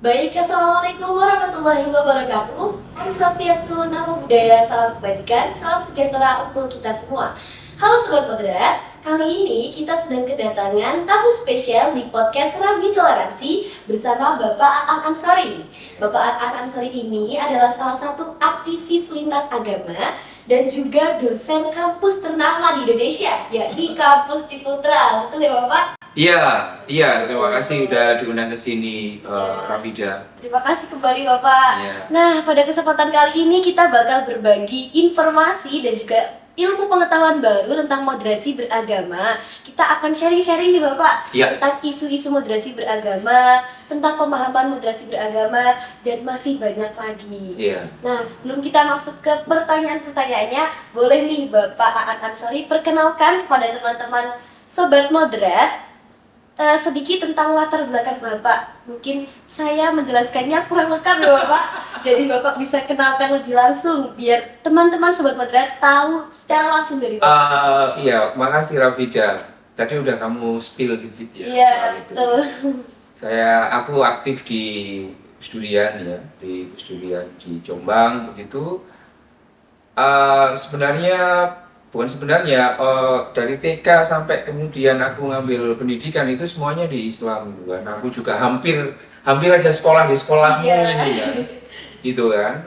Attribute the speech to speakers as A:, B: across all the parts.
A: Baik, Assalamualaikum warahmatullahi wabarakatuh. Om Swastiastu, Namo Buddhaya, salam kebajikan, salam sejahtera untuk kita semua. Halo Sobat Moderat, kali ini kita sedang kedatangan tamu spesial di podcast Rambi Toleransi bersama Bapak Aan Ansori. Bapak Aan Ansori ini adalah salah satu aktivis lintas agama dan juga dosen kampus ternama di Indonesia, yakni Kampus Ciputra. Betul ya Bapak?
B: Iya, terima kasih udah diundang ke sini, Rafida.
A: Terima kasih kembali Bapak.
B: Iya.
A: Nah, pada kesempatan kali ini kita bakal berbagi informasi dan juga ilmu pengetahuan baru tentang moderasi beragama. Kita akan sharing-sharing nih Bapak
B: Iya.
A: tentang isu-isu moderasi beragama, tentang pemahaman moderasi beragama, dan masih banyak lagi.
B: Iya.
A: Nah, sebelum kita masuk ke pertanyaan-pertanyaannya, boleh nih Bapak Aan Ansori perkenalkan kepada teman-teman Sobat Moderat sedikit tentang latar belakang Bapak. Mungkin saya menjelaskannya kurang lengkap ya Bapak. Jadi Bapak bisa kenalkan lebih langsung biar teman-teman Sobat Moderat tahu secara langsung dari Bapak.
B: Iya, makasih Rafida. Tadi udah kamu spill dikit ya.
A: Iya,
B: soal itu.
A: betul.
B: Aku aktif di Durian ya, di Durian di Jombang begitu. Dari TK sampai kemudian aku ngambil pendidikan itu semuanya di Islam gitu kan. Aku juga hampir aja sekolah di sekolahmu
A: Iya.
B: ini kan. Gitu kan.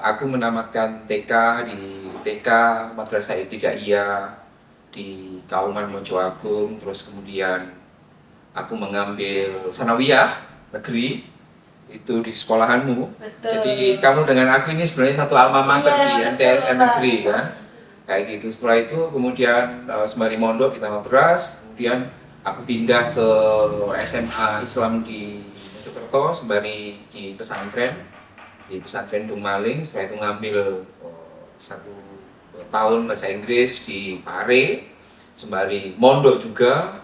B: Aku menamatkan TK di TK Madrasah Ibtidaiyah di Kauman Mojo Agung, terus kemudian aku mengambil sanawiyah negeri itu di sekolahanmu.
A: Betul.
B: Jadi kamu dengan aku ini sebenarnya satu alma mater
A: Iya,
B: di
A: betul,
B: NTSN
A: Pak.
B: negeri kan. Kayak gitu. Setelah itu kemudian sembari mondok kita beras, kemudian aku pindah ke SMA Islam di Mojokerto sembari di pesantren Dumaling. Setelah itu ngambil 1 tahun bahasa Inggris di Pare sembari mondok juga.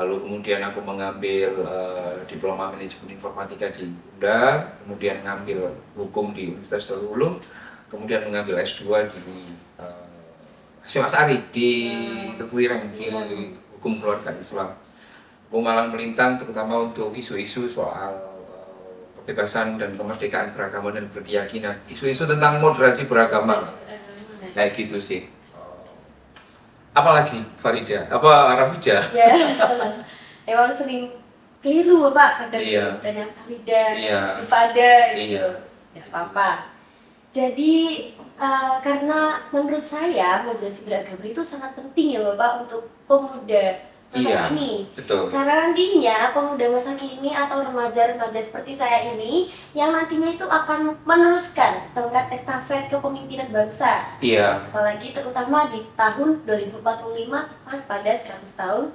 B: Lalu kemudian aku mengambil diploma manajemen informatika di UNDAR, kemudian ngambil hukum di Universitas Darul Ulum, kemudian mengambil S2 di SMA Sari di Tebuireng di hukum keluarga Islam. Aku malah melintang terutama untuk isu-isu soal kebebasan dan kemerdekaan beragama dan berkeyakinan, isu-isu tentang moderasi beragama, kayak gitu sih. Apalagi Farida, Rafida?
A: Ya. Emang sering keliru Bapak kadang
B: Iya.
A: banyak Farida,
B: Iya.
A: Rifada gitu.
B: Iya.
A: Ya apa-apa. Jadi karena menurut saya moderasi beragama itu sangat penting ya Bapak untuk pemuda masa
B: Iya,
A: kini.
B: betul.
A: Karena nantinya pemuda masa kini atau remaja-remaja seperti saya ini yang nantinya itu akan meneruskan tongkat estafet kepemimpinan bangsa.
B: Iya.
A: Apalagi terutama di tahun 2045 tepat pada 100 tahun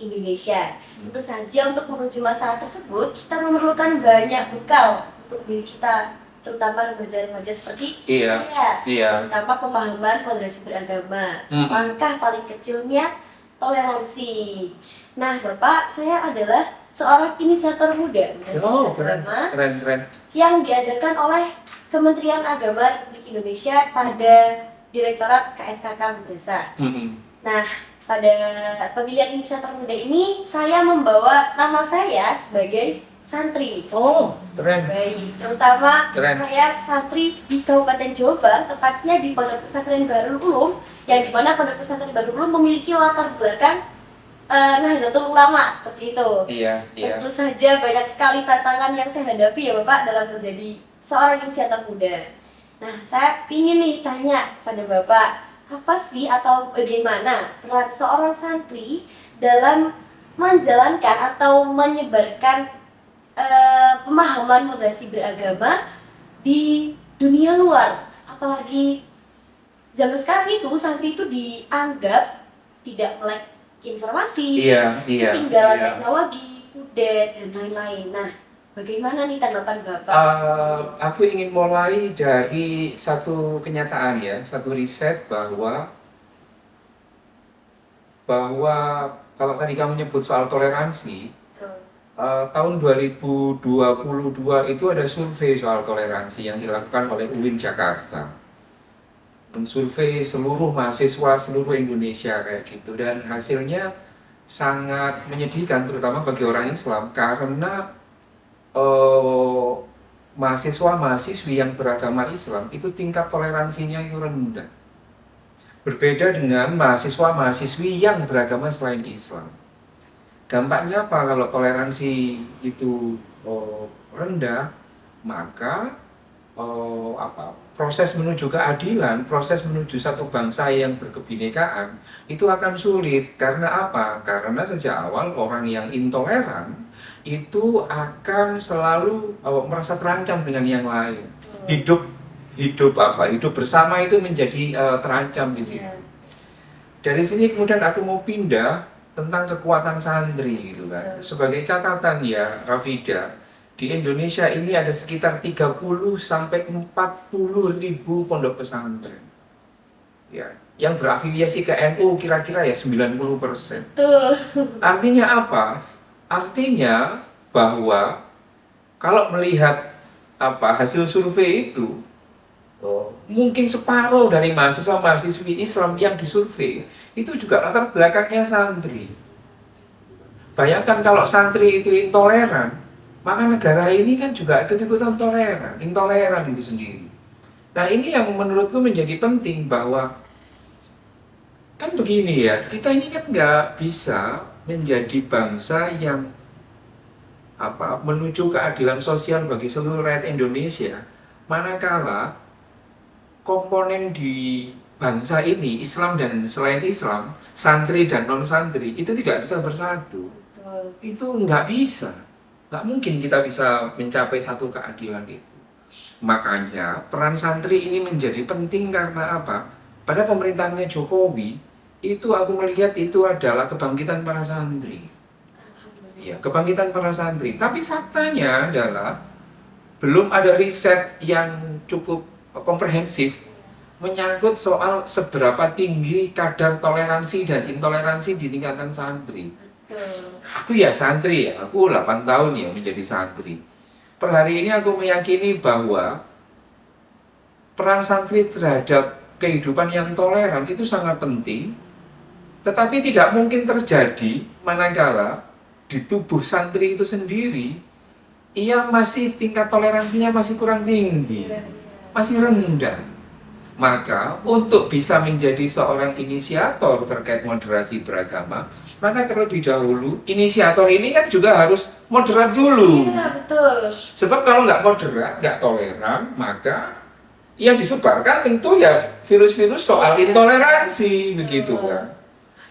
A: Indonesia. Tentu saja untuk menuju masa tersebut kita memerlukan banyak bekal untuk diri kita, terutama remaja-remaja seperti
B: Iya.
A: saya.
B: Iya.
A: Terutama pemahaman moderasi beragama.
B: Mm-mm.
A: Langkah paling kecilnya toleransi. Nah, Bapak, saya adalah seorang inisiator muda moderasi
B: Oh, keren,
A: beragama
B: keren.
A: yang diadakan oleh Kementerian Agama Republik Indonesia pada Direktorat KSKK Madrasah.
B: Mm-mm.
A: Nah, pada pemilihan inisiator muda ini saya membawa nama saya sebagai santri.
B: Oh, keren.
A: Baik, terutama
B: Keren.
A: saya santri di Kabupaten Jombang, tepatnya di Pondok Pesantren Darul Ulum, yang dimana Pondok Pesantren Darul Ulum memiliki latar belakang Nahdlatul Ulama seperti itu.
B: Iya.
A: Tentu saja banyak sekali tantangan yang saya hadapi ya Bapak dalam menjadi seorang inisiator muda. Nah, saya ingin nih tanya pada Bapak, apa sih atau bagaimana peran seorang santri dalam menjalankan atau menyebarkan pemahaman moderasi beragama di dunia luar? Apalagi zaman sekarang itu santri itu dianggap tidak melek informasi,
B: Iya.
A: ketinggalan teknologi, kudet, dan lain-lain. Nah, bagaimana nih tanggapan Bapak?
B: Aku ingin mulai dari satu kenyataan ya, satu riset bahwa kalau tadi kamu nyebut soal toleransi,
A: Tuh.
B: tahun 2022 itu ada survei soal toleransi yang dilakukan oleh UIN Jakarta. Mensurvei seluruh mahasiswa seluruh Indonesia kayak gitu, dan hasilnya sangat menyedihkan terutama bagi orang Islam karena eh, mahasiswa-mahasiswi yang beragama Islam itu tingkat toleransinya itu rendah. Berbeda dengan mahasiswa-mahasiswi yang beragama selain Islam. Dampaknya apa kalau toleransi itu rendah? Maka proses menuju keadilan, proses menuju satu bangsa yang berkebinekaan itu akan sulit. Karena apa? Karena sejak awal orang yang intoleran itu akan selalu merasa terancam dengan yang lain. Hidup bersama itu menjadi terancam di sini. Dari sini kemudian aku mau pindah tentang kekuatan santri gitu kan. Sebagai catatan ya, Rafida, di Indonesia ini ada sekitar 30 sampai 40 ribu pondok pesantren. Ya, yang berafiliasi ke NU kira-kira ya 90%.
A: Betul.
B: Artinya apa? Artinya bahwa kalau melihat hasil survei itu, mungkin separuh dari mahasiswa-mahasiswi Islam yang disurvei itu juga latar belakangnya santri. Bayangkan kalau santri itu intoleran, maka negara ini kan juga ikut-ikutan intoleran itu sendiri. Nah ini yang menurutku menjadi penting bahwa kan begini ya, kita ini kan nggak bisa menjadi bangsa yang menuju keadilan sosial bagi seluruh rakyat Indonesia, manakala komponen di bangsa ini, Islam dan selain Islam, santri dan non-santri, itu tidak bisa bersatu. Itu nggak bisa. Nggak mungkin kita bisa mencapai satu keadilan itu. Makanya peran santri ini menjadi penting karena apa? Pada pemerintahannya Jokowi, itu aku melihat itu adalah kebangkitan para santri. Ya, kebangkitan para santri. Tapi faktanya adalah belum ada riset yang cukup komprehensif menyangkut soal seberapa tinggi kadar toleransi dan intoleransi di tingkatan santri. Aku ya santri ya, aku 8 tahun ya menjadi santri. Per hari ini aku meyakini bahwa peran santri terhadap kehidupan yang toleran itu sangat penting. Tetapi tidak mungkin terjadi manakala di tubuh santri itu sendiri ia masih tingkat toleransinya masih kurang tinggi, masih rendah. Maka untuk bisa menjadi seorang inisiator terkait moderasi beragama, maka terlebih dahulu inisiator ini kan juga harus moderat dulu.
A: Iya, betul.
B: Sebab kalau nggak moderat, nggak toleran, maka yang disebarkan tentu ya virus-virus soal intoleransi begitu kan.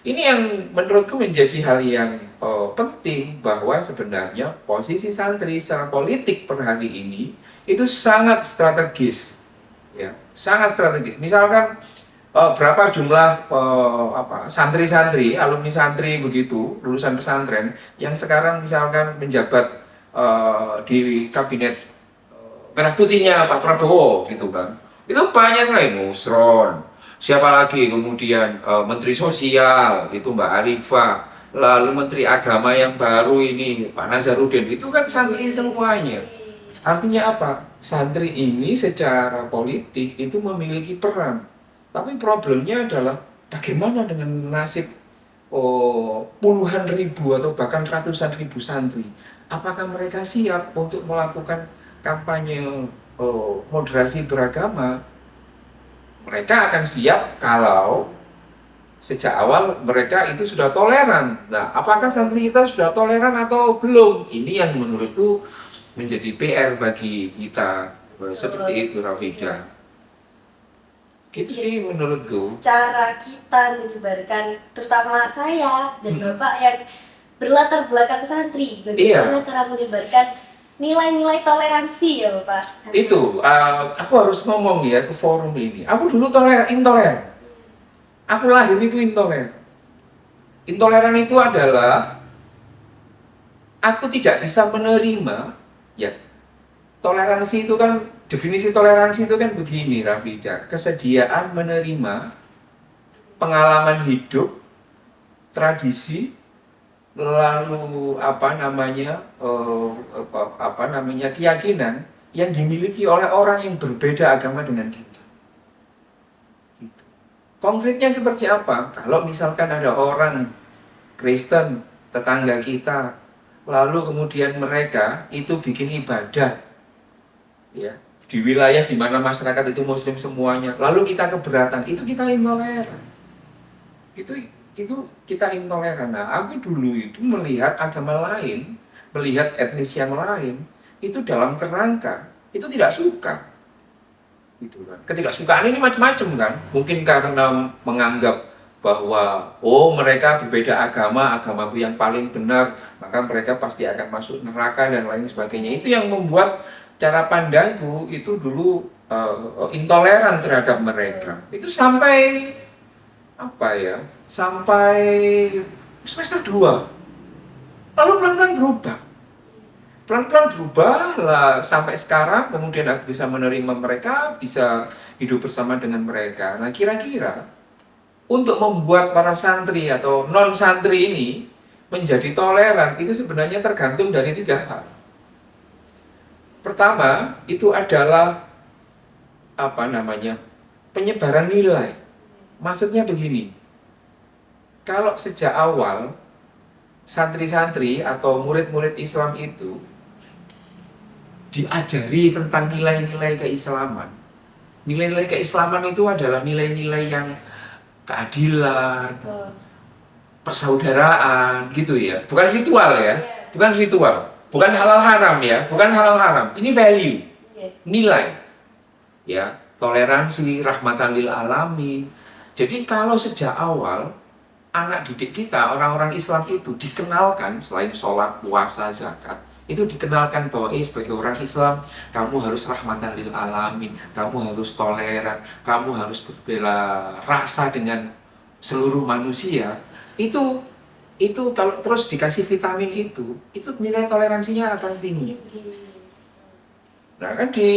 B: Ini yang menurutku menjadi hal yang penting, bahwa sebenarnya posisi santri secara politik per hari ini itu sangat strategis. Ya, sangat strategis. Misalkan berapa jumlah santri-santri, alumni santri begitu, lulusan pesantren yang sekarang misalkan menjabat di kabinet merah putihnya Pak Prabowo gitu kan. Itu banyak sekali, Nusron, siapa lagi, kemudian Menteri Sosial itu Mbak Arifah, lalu Menteri Agama yang baru ini Pak Nazarudin, itu kan santri semuanya. Artinya apa? Santri ini secara politik itu memiliki peran. Tapi problemnya adalah bagaimana dengan nasib puluhan ribu atau bahkan ratusan ribu santri. Apakah mereka siap untuk melakukan kampanye moderasi beragama? Mereka akan siap kalau sejak awal mereka itu sudah toleran. Nah, apakah santri kita sudah toleran atau belum? Ini yang menurutku menjadi PR bagi kita seperti itu, Rafida. Gitu sih menurutku.
A: Cara kita menyebarkan, terutama saya dan Bapak yang berlatar belakang santri, bagaimana cara menyebarkan nilai-nilai toleransi ya Bapak?
B: Itu, aku harus ngomong ya ke forum ini. Aku dulu intoleran. Aku lahir itu intoleran. Intoleran itu adalah aku tidak bisa menerima. Ya, toleransi itu kan, definisi toleransi itu kan begini, Rafida. Kesediaan menerima pengalaman hidup, tradisi, lalu keyakinan yang dimiliki oleh orang yang berbeda agama dengan kita. Konkretnya seperti apa? Kalau misalkan ada orang Kristen, tetangga kita, lalu kemudian mereka itu bikin ibadah, ya, di wilayah di mana masyarakat itu Muslim semuanya, lalu kita keberatan, itu kita intoleran. Itu kita intoleran. Nah, aku dulu itu melihat agama lain, melihat etnis yang lain, itu dalam kerangka itu tidak suka, gitu kan. Ketidaksukaan ini macam-macam kan. Mungkin karena menganggap bahwa mereka berbeda agama, agamaku yang paling benar, maka mereka pasti akan masuk neraka dan lain sebagainya. Itu yang membuat cara pandangku itu dulu intoleran terhadap mereka. Itu sampai sampai semester 2. Lalu pelan-pelan berubah lah sampai sekarang. Kemudian aku bisa menerima mereka, bisa hidup bersama dengan mereka. Nah, kira-kira untuk membuat para santri atau non santri ini menjadi toleran itu sebenarnya tergantung dari 3 hal. Pertama, itu adalah penyebaran nilai. Maksudnya begini, kalau sejak awal santri-santri atau murid-murid Islam itu diajari tentang nilai-nilai keislaman. Nilai-nilai keislaman itu adalah nilai-nilai yang keadilan, persaudaraan, gitu ya. Bukan ritual ya, bukan ritual, bukan halal haram ya, bukan halal haram. Ini value, nilai, ya, toleransi, rahmatan lil alamin. Jadi kalau sejak awal anak didik kita, orang-orang Islam itu dikenalkan selain sholat, puasa, zakat, itu dikenalkan bahwa sebagai orang Islam kamu harus rahmatan lil alamin, kamu harus toleran, kamu harus berbela rasa dengan seluruh manusia. Itu kalau terus dikasih vitamin itu nilai toleransinya akan tinggi. Nah kan di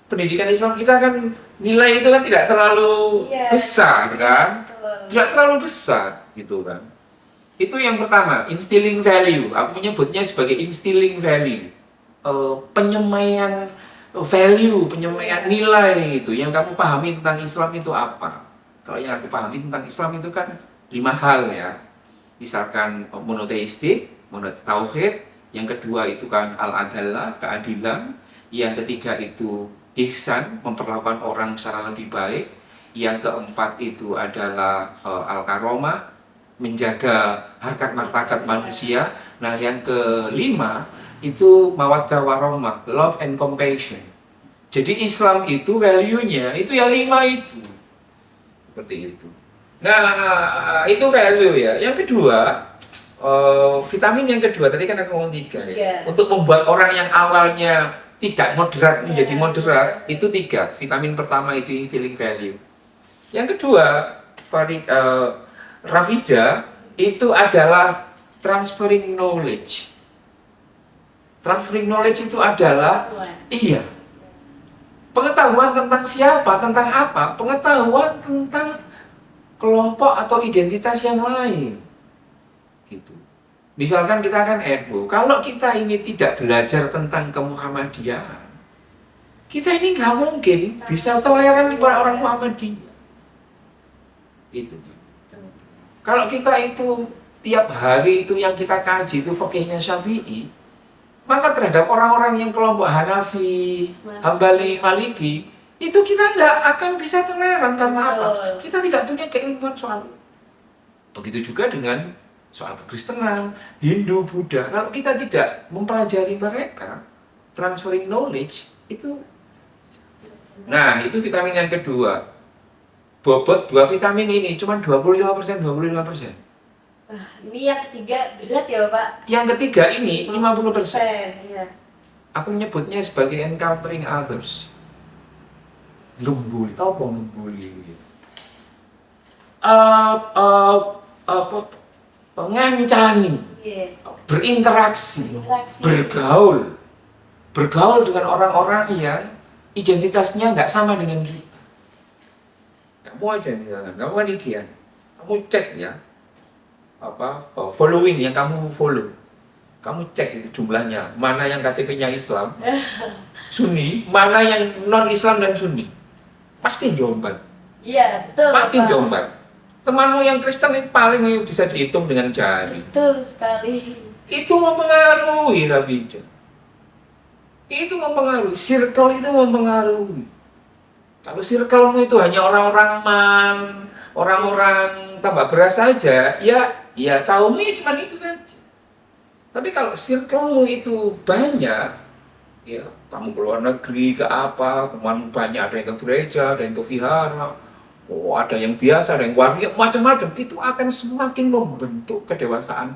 B: pendidikan Islam kita kan nilai itu kan tidak terlalu besar kan, tidak terlalu besar gitu kan. Itu yang pertama, instilling value. Aku menyebutnya sebagai instilling value, penyemaian value, penyemaian nilai itu. Yang kamu pahami tentang Islam itu apa? Kalau yang aku pahami tentang Islam itu kan 5 hal ya. Misalkan monoteistik, tauhid. Yang kedua itu kan al-adalah, keadilan. Yang ketiga itu ihsan, memperlakukan orang secara lebih baik. Yang keempat itu adalah al-karomah, menjaga harkat martabat manusia. Nah, yang kelima itu mawaddah warahmah, love and compassion. Jadi Islam itu value-nya itu yang 5 itu. Seperti itu. Nah, itu value ya. Yang kedua, vitamin yang kedua tadi kan aku ngomong 3 ya. Untuk membuat orang yang awalnya tidak moderat menjadi moderat, itu 3. Vitamin pertama itu instilling value. Yang kedua, Rafida itu adalah transferring knowledge. Transferring knowledge itu adalah pengetahuan tentang siapa, tentang apa, pengetahuan tentang kelompok atau identitas yang lain. Gitu. Misalkan kita kan kalau kita ini tidak belajar tentang kemuhammadiyahan, kita ini nggak mungkin bisa toleran kepada orang Muhammadiyah. Itu. Kalau kita itu tiap hari itu yang kita kaji itu fikihnya Syafi'i, maka terhadap orang-orang yang kelompok Hanafi, Hambali, Maliki, itu kita nggak akan bisa toleran. Karena apa? Kita tidak punya keilmuan soal itu. Begitu juga dengan soal kekristenan, Hindu, Buddha. Kalau kita tidak mempelajari mereka, transferring knowledge, itu. Nah, itu vitamin yang kedua. Bobot 2 vitamin ini cuma 25%.
A: Ini yang ketiga berat ya Pak?
B: Yang ketiga ini 50%.
A: Ya.
B: Aku menyebutnya sebagai encountering others. Ngembuli, apa ngembuli? Ngancani, berinteraksi, bergaul dengan orang-orang yang identitasnya nggak sama dengan kita. Kamu aja misalkan, kamu kan idean, kamu cek ya, following yang kamu follow, kamu cek itu jumlahnya, mana yang KTP-nya Islam, Sunni, mana yang non Islam dan Sunni, pasti Jombang.
A: Iya betul.
B: Pasti Jombang. Temanmu yang Kristen itu paling bisa dihitung dengan jari.
A: Betul sekali.
B: Itu mempengaruhi, Rafida. Itu mempengaruhi, circle itu mempengaruhi. Kalau circlemu itu hanya orang-orang orang-orang tambah beras saja, ya tahumu ya cuma itu saja. Tapi kalau circlemu itu banyak, ya kamu keluar negeri ke apa, teman banyak, ada yang ke gereja, ada yang ke vihara, oh ada yang biasa, ada yang waria, macam-macam, itu akan semakin membentuk kedewasaan.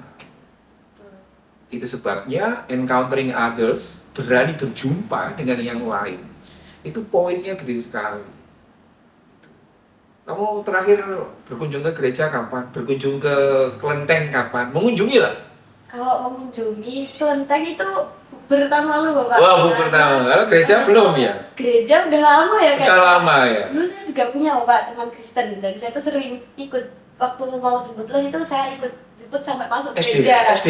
B: Itu sebabnya encountering others, berani berjumpa dengan yang lain, itu poinnya gede sekali. Kamu terakhir berkunjung ke gereja kapan? Berkunjung ke kelenteng kapan? Mengunjungi lah.
A: Kalau mengunjungi kelenteng itu bertahun lalu Bapak.
B: Wah, bu pertama. Kalau gereja belum ya?
A: Gereja udah lama ya kan?
B: Udah lama ya?
A: Dulu saya juga punya Bapak teman Kristen dan saya tuh sering ikut waktu mau jemput les itu saya ikut jemput sampai masuk
B: SD?
A: gereja.
B: SD?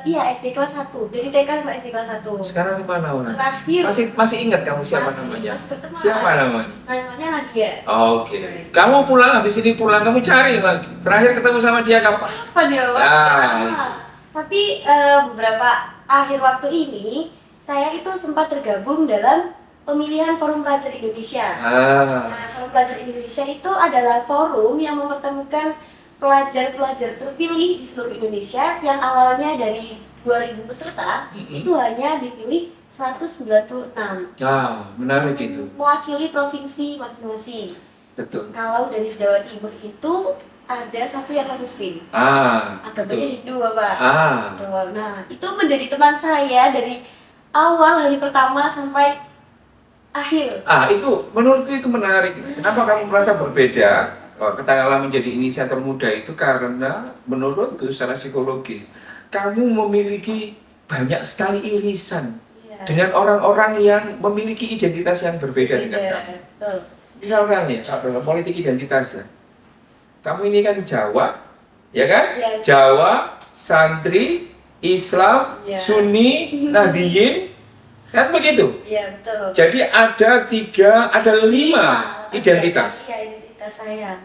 A: Iya SD kelas 1, dari TK sampai SD kelas 1.
B: Sekarang kemana orang?
A: Terakhir
B: Masih ingat kamu siapa namanya?
A: masih berteman.
B: Siapa namanya?
A: Namanya Nadia.
B: Oke. Kamu pulang, habis ini pulang, kamu cari lagi. Terakhir ketemu sama dia kapan?
A: Apa dia Pak?
B: Ah.
A: Tapi beberapa akhir waktu ini saya itu sempat tergabung dalam pemilihan Forum Pelajar Indonesia. Nah, Forum Pelajar Indonesia itu adalah forum yang mempertemukan pelajar-pelajar terpilih di seluruh Indonesia yang awalnya dari 2000 peserta itu hanya dipilih 196.
B: Menarik itu.
A: Mewakili provinsi masing-masing.
B: Betul.
A: Kalau dari Jawa Timur itu ada satu yang non muslim. Agamanya Hindu Bapak. Betul. Nah, itu menjadi teman saya dari awal hari pertama sampai akhir.
B: Itu menurutku itu menarik. Kenapa kamu merasa berbeda? Katakanlah menjadi inisiator muda itu karena menurutku secara psikologis kamu memiliki banyak sekali irisan dengan orang-orang yang memiliki identitas yang berbeda dengan kamu. Misalkan ya, dalam politik identitas ya. Kamu ini kan Jawa, ya kan?
A: Ya.
B: Jawa, santri, Islam, Sunni, Nahdiyin, kan begitu?
A: Iya betul.
B: Jadi ada lima identitas.
A: Identitas saya.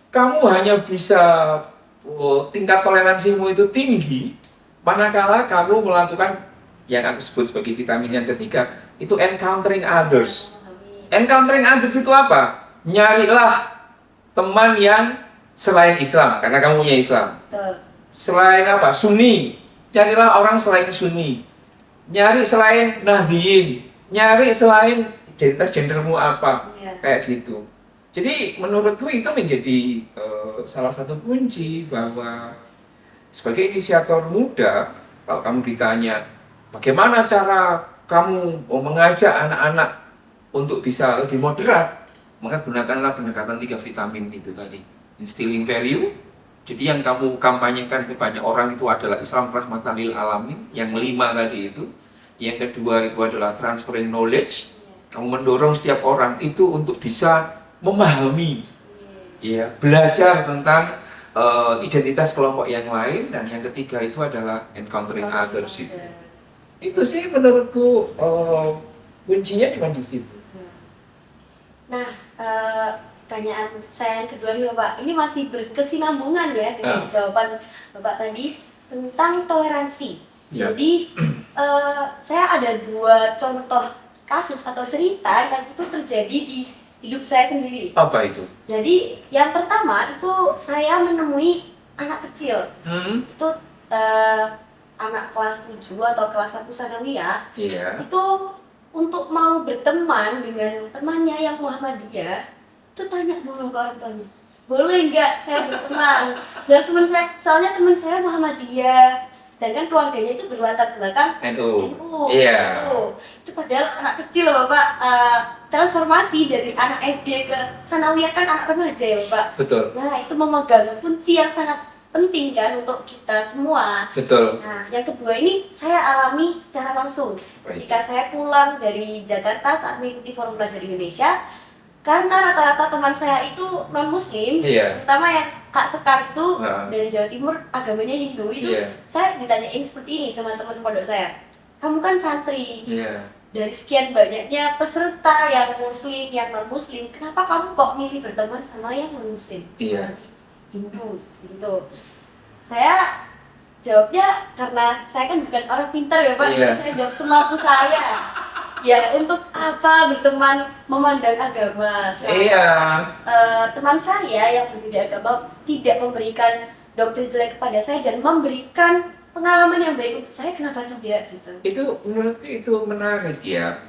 B: Kamu hanya bisa tingkat toleransimu itu tinggi manakala kamu melakukan yang aku sebut sebagai vitamin yang ketiga, itu encountering others. Encountering others itu apa? Nyarilah teman yang selain Islam, karena kamu punya Islam.
A: Betul.
B: Selain apa? Sunni. Carilah orang selain Sunni. Nyari selain Nahdiyin. Nyari selain identitas gendermu apa. Kayak gitu. Jadi menurutku itu menjadi salah satu kunci bahwa sebagai inisiator muda, kalau kamu ditanya bagaimana cara kamu mengajak anak-anak untuk bisa lebih moderat, maka gunakanlah pendekatan 3 vitamin itu tadi. Instilling value, jadi yang kamu kampanyekan ke banyak orang itu adalah Islam rahmatan lil alamin, yang 5 tadi itu. Yang kedua itu adalah transferring knowledge, kamu mendorong setiap orang itu untuk bisa memahami, ya, belajar tentang identitas kelompok yang lain, dan yang ketiga itu adalah encountering others itu. Itu sih menurutku kuncinya cuma di situ.
A: Nah, pertanyaan saya yang kedua nih Bapak, ini masih berkesinambungan ya dengan jawaban Bapak tadi tentang toleransi. Jadi saya ada 2 contoh kasus atau cerita yang itu terjadi di hidup saya sendiri.
B: Apa itu?
A: Jadi yang pertama itu saya menemui anak kecil. Itu anak kelas 7 atau kelas 1 sanawiyah. Itu untuk mau berteman dengan temannya yang Muhammadiyah, itu tanya dulu ke orang tuanya, boleh nggak saya berteman? Dan teman saya, soalnya teman saya Muhammadiyah, sedangkan keluarganya itu berlatar belakang NU. Itu padahal anak kecil Bapak, transformasi dari anak SD ke sanawiyah kan anak remaja ya Bapak.
B: Betul.
A: Nah itu memegang kunci yang sangat penting kan untuk kita semua.
B: Betul.
A: Nah, yang kedua ini saya alami secara langsung ketika saya pulang dari Jakarta saat mengikuti Forum Pelajar Indonesia, karena rata-rata teman saya itu non Muslim, terutama yang Kak Sekar itu dari Jawa Timur, agamanya Hindu itu, saya ditanyain seperti ini sama teman pondok saya, kamu kan santri, dari sekian banyaknya peserta yang Muslim, yang non Muslim, kenapa kamu kok milih berteman sama yang non Muslim? Hindu seperti itu. Saya jawabnya karena saya kan bukan orang pintar ya Pak,
B: Iya.
A: jadi saya jawab semampu saya. Ya untuk apa berteman memandang agama?
B: Iya.
A: Teman saya yang berbeda agama tidak memberikan doktrin jelek kepada saya dan memberikan pengalaman yang baik untuk saya, kenapa tidak gitu?
B: Itu menurutku itu menarik ya.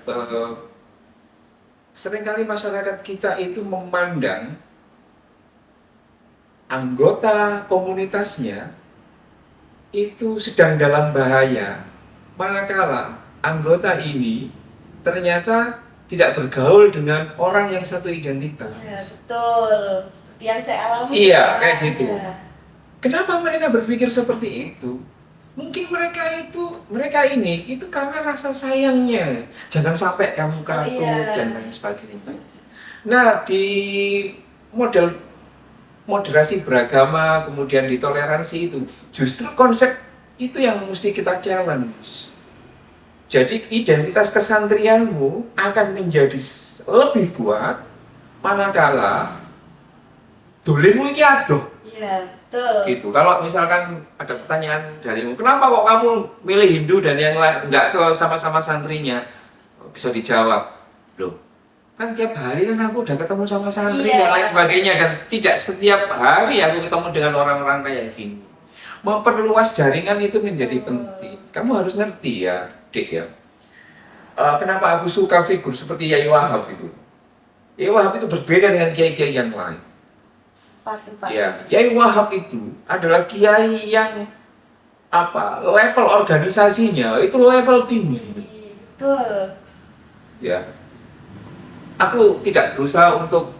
B: Seringkali masyarakat kita itu memandang anggota komunitasnya itu sedang dalam bahaya, manakala anggota ini ternyata tidak bergaul dengan orang yang satu identitas.
A: Ya betul, seperti yang saya alami.
B: Iya,
A: Pak.
B: kayak gitu.
A: Ya.
B: Kenapa mereka berpikir seperti itu? Mungkin mereka ini itu karena rasa sayangnya. Jangan sampai kamu kapok
A: iya.
B: dan lain sebagainya. Nah, di model moderasi beragama, kemudian di toleransi itu, justru konsep itu yang mesti kita challenge. Jadi identitas kesantrianmu akan menjadi lebih kuat manakala dolenmu iki adoh.
A: Iya, betul.
B: Gitu. Kalau misalkan ada pertanyaan darimu, kenapa kok kamu milih Hindu dan yang lain nggak ke sama-sama santrinya? Bisa dijawab, loh, kan tiap hari kan aku udah ketemu sama santri
A: Iya.
B: dan lain sebagainya, dan tidak setiap hari aku ketemu dengan orang-orang kayak gini. Memperluas jaringan itu menjadi penting. Kamu harus ngerti ya, Dek ya. Kenapa aku suka figur seperti Yai Wahab itu? Yai Wahab itu berbeda dengan kiai-kiai yang lain.
A: Pak.
B: Ya, Yai Wahab itu adalah kiai yang level organisasinya itu level tinggi.
A: Betul.
B: Ya, aku tidak berusaha untuk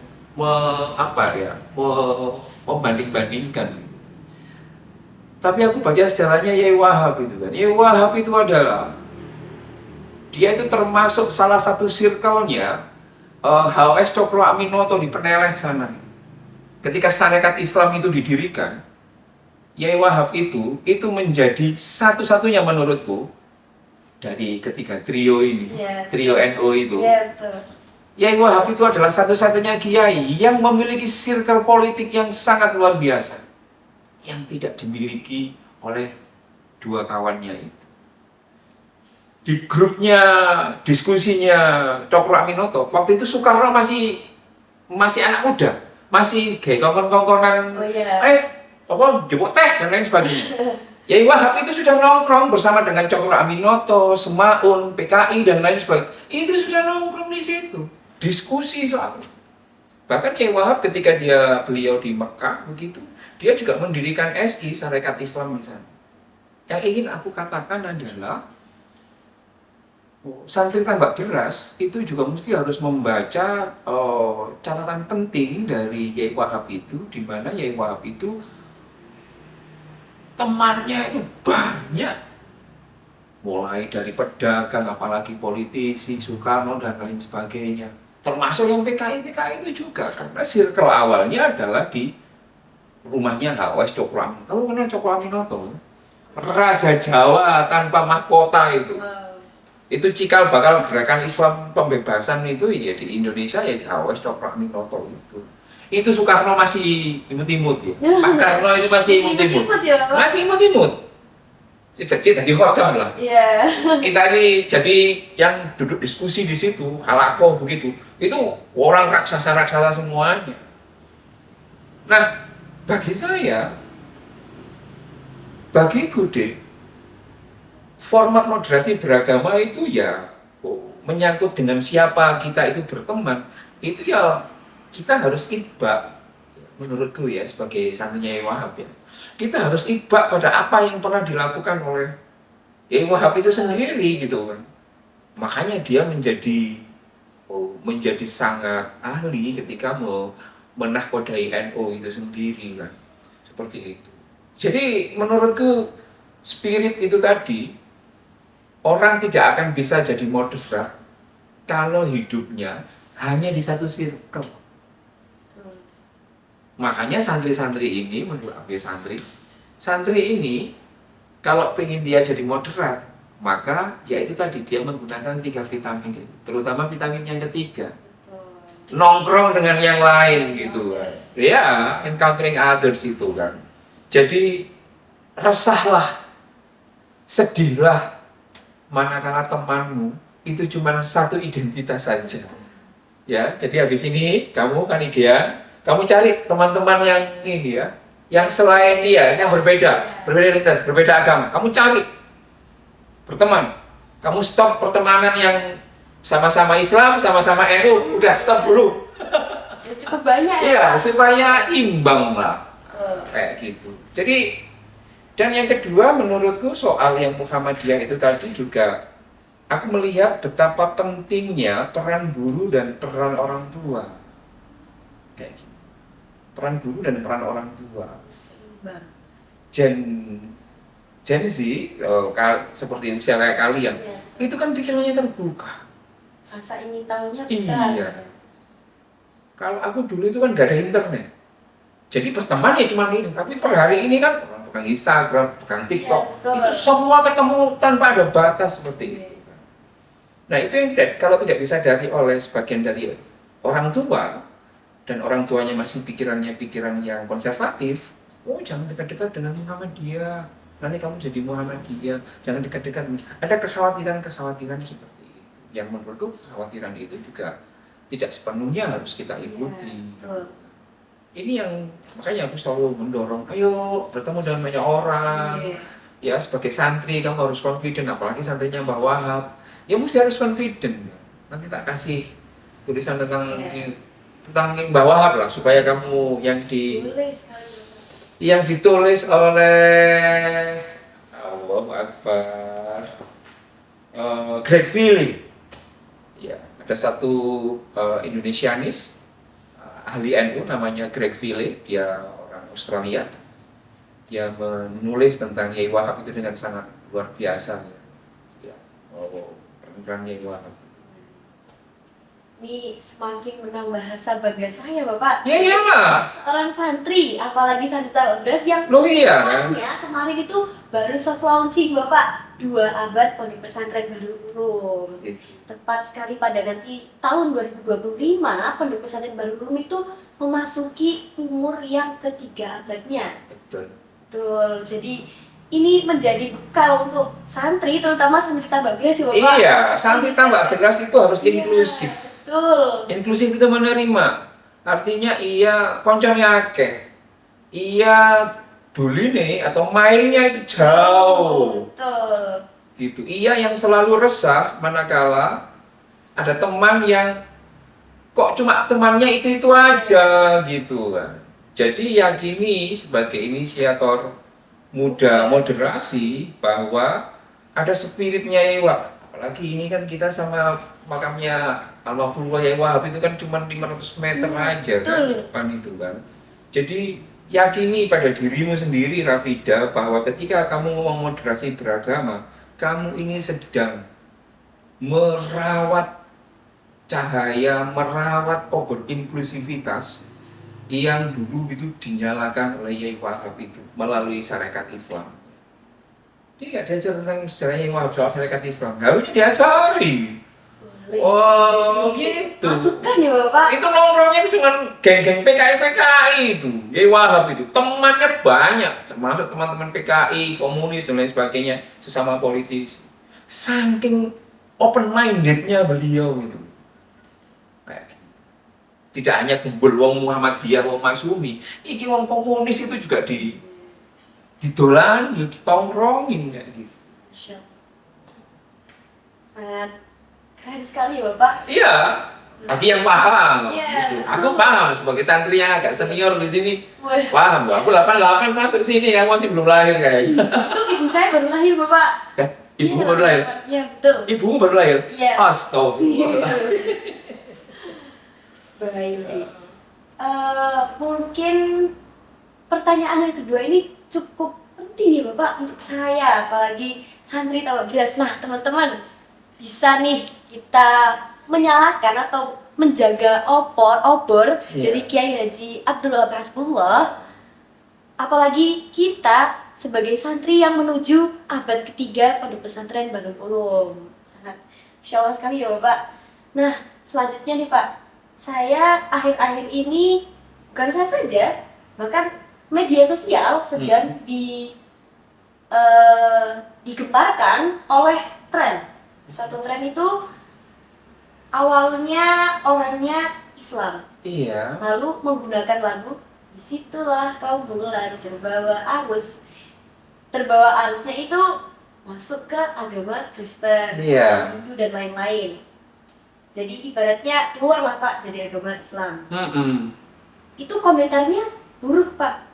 B: membanding-bandingkan. Tapi aku baca sejarahnya Yai Wahab itu kan. Yai Wahab itu adalah dia itu termasuk salah satu circle-nya H.O.S. Cokro Aminoto di Peneleh sana. Ketika Sarekat Islam itu didirikan, Yai Wahab itu menjadi satu-satunya menurutku dari ketiga trio ini,
A: Iya.
B: trio NU itu.
A: Iya, betul.
B: Yai Wahab itu adalah satu-satunya kiai yang memiliki circle politik yang sangat luar biasa, yang tidak dimiliki oleh dua kawannya itu. Di grupnya, diskusinya Cokro Aminoto, waktu itu Soekarno masih anak muda, masih kayak kongkon-kongkonan,
A: Oh iya.
B: jemput teh dan lain sebagainya. Yai Wahab itu sudah nongkrong bersama dengan Cokro Aminoto, Semaun, PKI dan lain sebagainya. Itu sudah nongkrong di situ, diskusi soal. Bahkan Yai Wahab ketika beliau di Mekah begitu, dia juga mendirikan SI, Sarekat Islam di sana. Yang ingin aku katakan adalah santri tambak beras itu juga mesti harus membaca catatan penting dari Yai Wahab itu, di mana Yai Wahab itu temannya itu banyak, mulai dari pedagang, apalagi politisi, Soekarno dan lain sebagainya, termasuk yang PKI itu juga, karena circle awalnya adalah di rumahnya H.O.S. Cokro Aminoto. Kamu kenal Cokro Aminoto? Raja Jawa tanpa mahkota itu.
A: Wow.
B: Itu cikal bakal gerakan Islam pembebasan itu ya di Indonesia ya di H.O.S. Cokro Aminoto itu. Itu Soekarno masih imut-imut ya. Pak Karno itu masih imut-imut.
A: Ya, Pak?
B: Masih imut-imut. Jadi khotam lah.
A: Iya.
B: Kita ini jadi yang duduk diskusi di situ, halakoh begitu. Itu orang raksasa-raksasa semuanya. Nah, bagi saya, bagi Bude, format moderasi beragama itu ya menyangkut dengan siapa kita itu berteman, itu ya kita harus itba, menurutku ya sebagai santrinya Yai Wahab ya, kita harus itba pada apa yang pernah dilakukan oleh Yai Wahab itu sendiri gitu kan. Makanya dia menjadi sangat ahli ketika mau menahkodai NU itu sendiri kan, seperti itu. Jadi menurutku spirit itu tadi, orang tidak akan bisa jadi moderat kalau hidupnya hanya di satu circle. Makanya santri-santri ini, menurut aku santri ini kalau pengen dia jadi moderat, maka ya itu tadi, dia menggunakan 3 vitamin itu, terutama vitamin yang ketiga, nongkrong dengan yang lain gitu kan. Ya, encountering others itu kan. Jadi resahlah sedihlah manakala temanmu itu cuma satu identitas saja. Ya, jadi habis ini kamu kan idean, kamu cari teman-teman yang ini ya, yang selain dia, yang berbeda identitas, berbeda agama. Kamu cari berteman. Kamu stop pertemanan yang sama-sama Islam, sama-sama NU, udah stop dulu.
A: Cukup banyak ya,
B: Iya,
A: Pak?
B: supaya imbang lah.
A: Oh.
B: Kayak gitu. Jadi, dan yang kedua menurutku soal yang Muhammadiyah itu tadi juga aku melihat betapa pentingnya peran guru dan peran orang tua. Kayak gitu. Peran guru dan peran orang tua.
A: Seimbang.
B: Gen Z, seperti misalnya kalian,
A: Iya.
B: itu kan pikirannya terbuka.
A: Rasa ingin tahunya besar.
B: Iya. Kalau aku dulu itu kan gak ada internet. Jadi berteman ya cuma ini, tapi per hari ini kan orang pegang Instagram, pegang TikTok,
A: Iya, betul.
B: itu semua ketemu tanpa ada batas seperti itu. Nah itu yang kalau tidak disadari oleh sebagian dari orang tua, dan orang tuanya masih pikiran yang konservatif, oh jangan dekat-dekat dengan Muhammadiyah, nanti kamu jadi Muhammadiyah, jangan dekat-dekat. Ada kekhawatiran seperti itu. Yang menurutku kekhawatiran itu juga tidak sepenuhnya harus kita ikuti.
A: Betul.
B: Ini yang makanya aku selalu mendorong, ayo bertemu dengan banyak orang.
A: Iya.
B: Ya sebagai santri kamu harus confident, apalagi santrinya Mbah Wahab. Ya mesti harus confident. Nanti tak kasih tulisan tentang Mbah Wahab lah, supaya kamu yang ditulis oleh Allahu Akbar, Greg Fielding. Ya, ada satu Indonesianis ahli NU namanya Greg Fielding, dia orang Australia. Dia menulis tentang Yai Wahab itu dengan sangat luar biasa. Ya, peran Yai Wahab.
A: Ini semakin menambah rasa bangga saya, Bapak.
B: Ya iyalah.
A: Seorang santri, apalagi santri Tababras yang
B: Loh iya kan?
A: kemarin itu baru soft launching, Bapak. 2 abad Pondok Pesantren Darul Ulum. Tepat sekali pada nanti tahun 2025, Pondok Pesantren Darul Ulum itu memasuki umur yang ketiga abadnya.
B: Betul.
A: Betul. Jadi ini menjadi bekal untuk santri, terutama santri Tababras ya, Bapak.
B: Iya, santri Tababras itu harus inklusif.
A: Betul.
B: Inklusif itu menerima. Artinya iya koncone akeh. Iya duline atau mainnya itu jauh.
A: Betul.
B: Gitu. Iya yang selalu resah manakala ada teman yang kok cuma temannya itu aja gitu kan. Jadi yakini sebagai inisiator muda moderasi bahwa ada spiritnya Yai Wahab. Apalagi ini kan kita sama makamnya Almarhum Yai Wahab itu kan cuma 500 meter aja kan depan itu kan. Jadi yakini pada dirimu sendiri Rafida bahwa ketika kamu ngomong moderasi beragama, kamu ini sedang merawat cahaya, merawat obor inklusivitas yang dulu itu dinyalakan oleh Yai Wahab itu melalui syarikat Islam. Dia nggak diajar tentang sejarah Yai Wahab soal syarikat Islam, harusnya diajari. Oh gitu.
A: Masukkan ya Bapak.
B: Itu nongkrongnya itu cuma geng-geng PKI itu. Yai Wahab itu temannya banyak, termasuk teman-teman PKI, komunis dan lain sebagainya, sesama politis. Saking open mindednya beliau itu. Kayak gitu. Tidak hanya kumpul wong Muhammadiyah, wong Maksumi, iki wong komunis itu juga didolani, ditongkrongin kayak gitu.
A: Masya Allah. Sangat keren sekali ya Bapak.
B: Iya, tapi yang paham.
A: Iya,
B: Gitu.
A: betul.
B: Aku paham sebagai santri yang agak senior di sini.
A: Wah.
B: Paham loh. Aku 88 masuk sini, kamu masih belum lahir kayaknya.
A: Itu ibu saya baru lahir Bapak.
B: Ya, ibumu
A: Iya,
B: baru lahir.
A: Iya betul.
B: Ibumu baru lahir.
A: Iya.
B: Astagfirullah.
A: Baik. Mungkin pertanyaan yang kedua ini cukup penting ya Bapak untuk saya, apalagi santri Tababras. Nah teman-teman, bisa nih kita menyalakan atau menjaga obor
B: Iya.
A: dari Kiai Haji Abdul Wahab Hasbullah, apalagi kita sebagai santri yang menuju abad ketiga Pondok Pesantren Darul Ulum. Sangat Insya Allah sekali ya Bapak. Nah selanjutnya nih Pak, saya akhir-akhir ini, bukan saya saja, bahkan media sosial sedang digempari oleh tren. Suatu tren itu awalnya orangnya Islam,
B: Iya.
A: lalu menggunakan lagu disitulah kau mulai terbawa arusnya itu masuk ke agama Kristen,
B: Iya.
A: atau Hindu dan lain-lain. Jadi ibaratnya keluarlah Pak dari agama Islam. Itu komentarnya buruk Pak.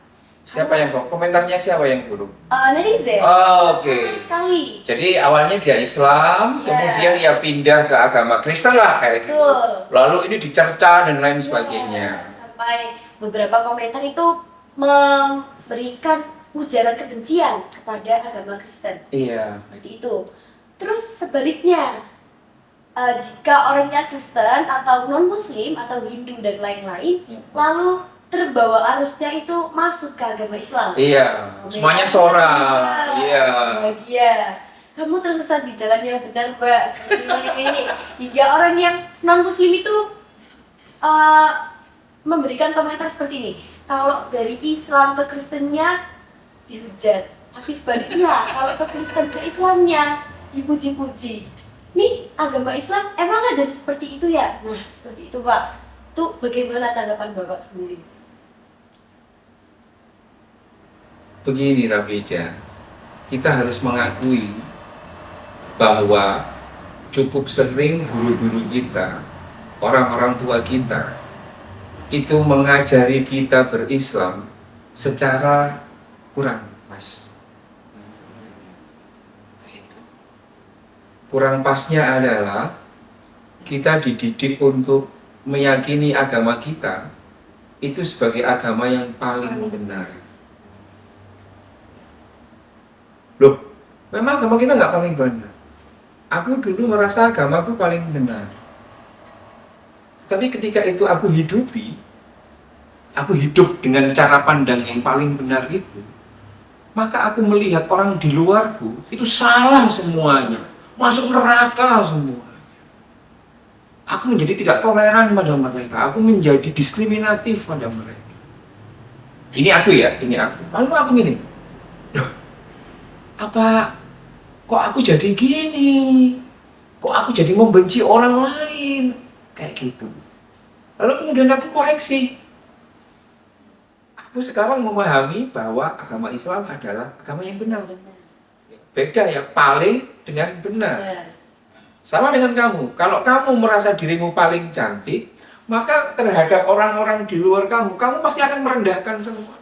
B: Komentarnya siapa yang buruk?
A: Netizen.
B: Oh, oke.
A: Ramai sekali.
B: Jadi awalnya dia Islam,
A: Iya.
B: kemudian dia pindah ke agama Kristen lah kayak gitu.
A: Betul.
B: Lalu ini dicerca dan lain sebagainya.
A: Ya, sampai beberapa komentar itu memberikan ujaran kebencian kepada agama Kristen.
B: Iya.
A: Seperti itu. Terus sebaliknya, jika orangnya Kristen atau non-Muslim atau Hindu dan lain-lain, lalu terbawa arusnya itu masuk ke agama Islam.
B: Iya. Semuanya sorak. Iya.
A: Bahagia. Kamu tersesat di jalan yang benar, Mbak. Seperti ini. Hingga orang yang non-Muslim itu memberikan komentar seperti ini. Kalau dari Islam ke Kristennya dihujat, tapi sebaliknya kalau ke Kristen ke Islamnya dipuji-puji. Nih agama Islam emang nggak jadi seperti itu ya? Nah seperti itu Pak. Itu bagaimana tanggapan Bapak sendiri?
B: Begini Rafida, kita harus mengakui bahwa cukup sering guru-guru kita, orang-orang tua kita, itu mengajari kita berislam secara kurang pas. Kurang pasnya adalah kita dididik untuk meyakini agama kita itu sebagai agama yang paling benar. Loh, memang agama kita nggak paling benar. Aku dulu merasa agamaku paling benar. Tapi ketika itu aku hidup dengan cara pandang yang paling benar itu, maka aku melihat orang di luarku itu salah semuanya, masuk neraka semuanya. Aku menjadi tidak toleran pada mereka, aku menjadi diskriminatif pada mereka. Ini aku ya, ini aku. Lalu aku gini, apa kok aku jadi gini? Kok aku jadi membenci orang lain? Kayak gitu. Lalu kemudian aku koreksi. Aku sekarang memahami bahwa agama Islam adalah agama yang benar. Beda ya, paling dengan benar. Sama dengan kamu. Kalau kamu merasa dirimu paling cantik, maka terhadap orang-orang di luar kamu pasti akan merendahkan semua.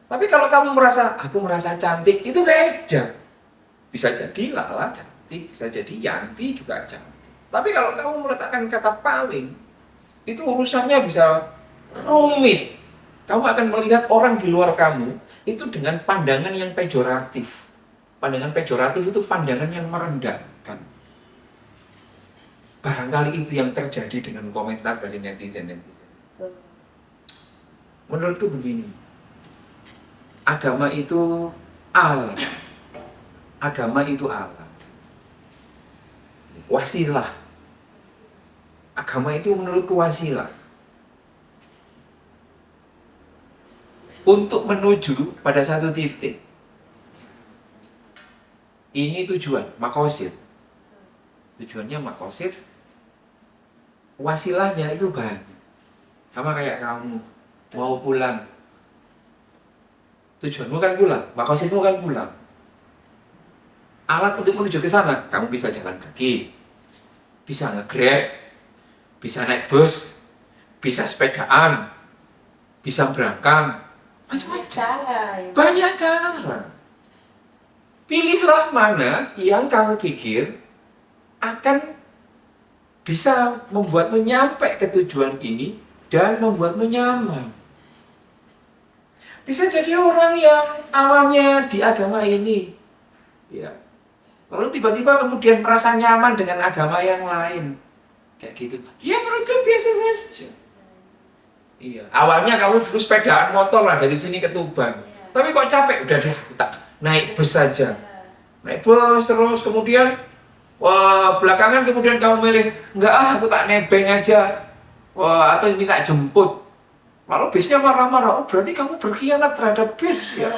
B: Tapi kalau kamu merasa, aku merasa cantik, itu beda. Bisa jadi Lala cantik, bisa jadi Yanti juga cantik. Tapi kalau kamu meletakkan kata paling, itu urusannya bisa rumit. Kamu akan melihat orang di luar kamu itu dengan pandangan yang pejoratif. Pandangan pejoratif itu pandangan yang merendahkan. Barangkali itu yang terjadi dengan komentar dari netizen-netizen. Menurutku begini, agama itu alat. Agama itu alat. Wasilah. Agama itu menurutku wasilah. Untuk menuju pada satu titik. Ini tujuan, makosid. Tujuannya makosid. Wasilahnya itu banyak. Sama kayak kamu mau pulang. Tujuanmu kan pulang, makosidmu kan pulang. Alat untuk menuju ke sana, kamu bisa jalan kaki, bisa nge-grab, bisa naik bus, bisa sepedaan, bisa berangkat. Macam-macam. Banyak cara. Pilihlah mana yang kamu pikir akan bisa membuatmu nyampe ke tujuan ini dan membuatmu nyaman. Bisa jadi orang yang awalnya di agama ini, ya, lalu tiba-tiba kemudian merasa nyaman dengan agama yang lain, kayak gitu. Ya menurutku biasa saja. Iya. Awalnya kamu dulu sepedaan motor lah dari sini ke Tuban. Tapi kok capek, udah deh, tak naik bus saja. Naik bus terus kemudian belakangan kemudian kamu milih enggak aku tak nebeng aja. Atau minta jemput. Lalu bisnya marah-marah. Oh, berarti kamu berkhianat terhadap bis ya.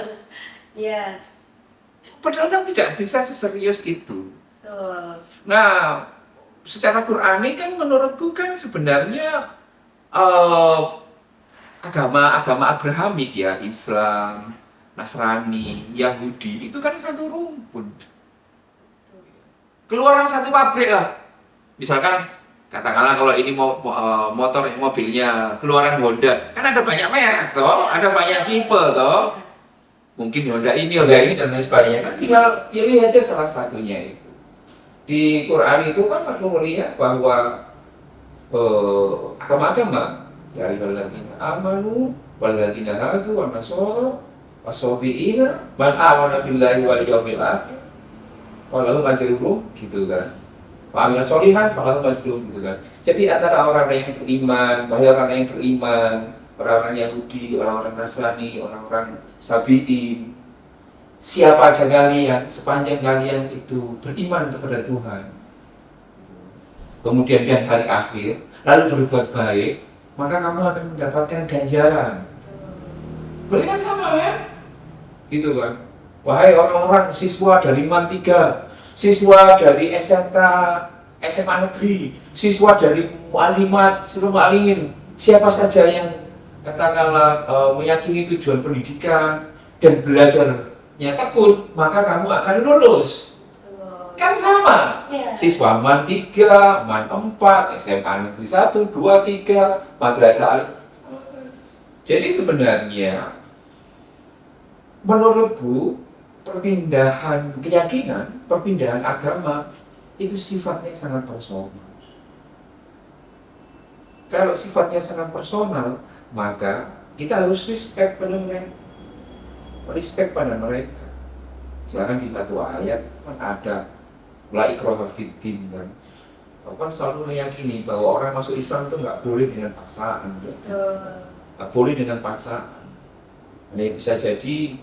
A: Iya.
B: Padahal kan tidak bisa seserius itu.
A: Betul.
B: Nah, secara Qur'ani kan menurutku kan sebenarnya eh, agama-agama Abrahamik ya, Islam, Nasrani, Yahudi, itu kan satu rumpun. Keluaran satu pabrik lah. Misalkan katakanlah kalau ini motor mobilnya keluaran Honda, kan ada banyak merek toh, ada banyak tipe toh. Mungkin Honda ini dan lain sebagainya. Kan tinggal pilih aja salah satunya itu. Di Quran itu kan aku melihat bahwa agama-agama ya ayyuhalladzina amanu walladzina hadu wan nasara wasabiina man amana billahi wal yawmil akhir walahum ajruhum gitu kan. Wa amila sholihan falahum ajruhum gitu kan. Jadi antara orang-orang yang beriman, orang-orang yang beriman, orang-orang Yahudi, orang-orang Nasrani, orang-orang Sabi'in, siapa aja kalian, sepanjang kalian itu beriman kepada Tuhan, kemudian di hari akhir, lalu berbuat baik, maka kamu akan mendapatkan ganjaran. Berarti kan sama kan? Gitu kan? Wahai orang-orang siswa dari MAN 3, siswa dari SMK, SMA Negeri, siswa dari Mu'alimat, seluruh Mu'alimin, siapa saja yang katakanlah meyakini tujuan pendidikan dan belajarnya tekun, maka kamu akan lulus. Kan sama.
A: Iya.
B: Siswa MAN 3, MAN 4, SMA Negeri 1, 2, 3, Madrasah Al. Jadi sebenarnya menurutku perpindahan keyakinan, perpindahan agama itu sifatnya sangat personal. Kalau sifatnya sangat personal, maka kita harus respect pada mereka. Respect pada mereka. Misalkan di satu ayat kan ada la ikraha fiddin kan. Kau kan selalu meyakini bahwa orang masuk Islam itu nggak boleh dengan paksaan. Nggak boleh dengan paksaan. Ini bisa jadi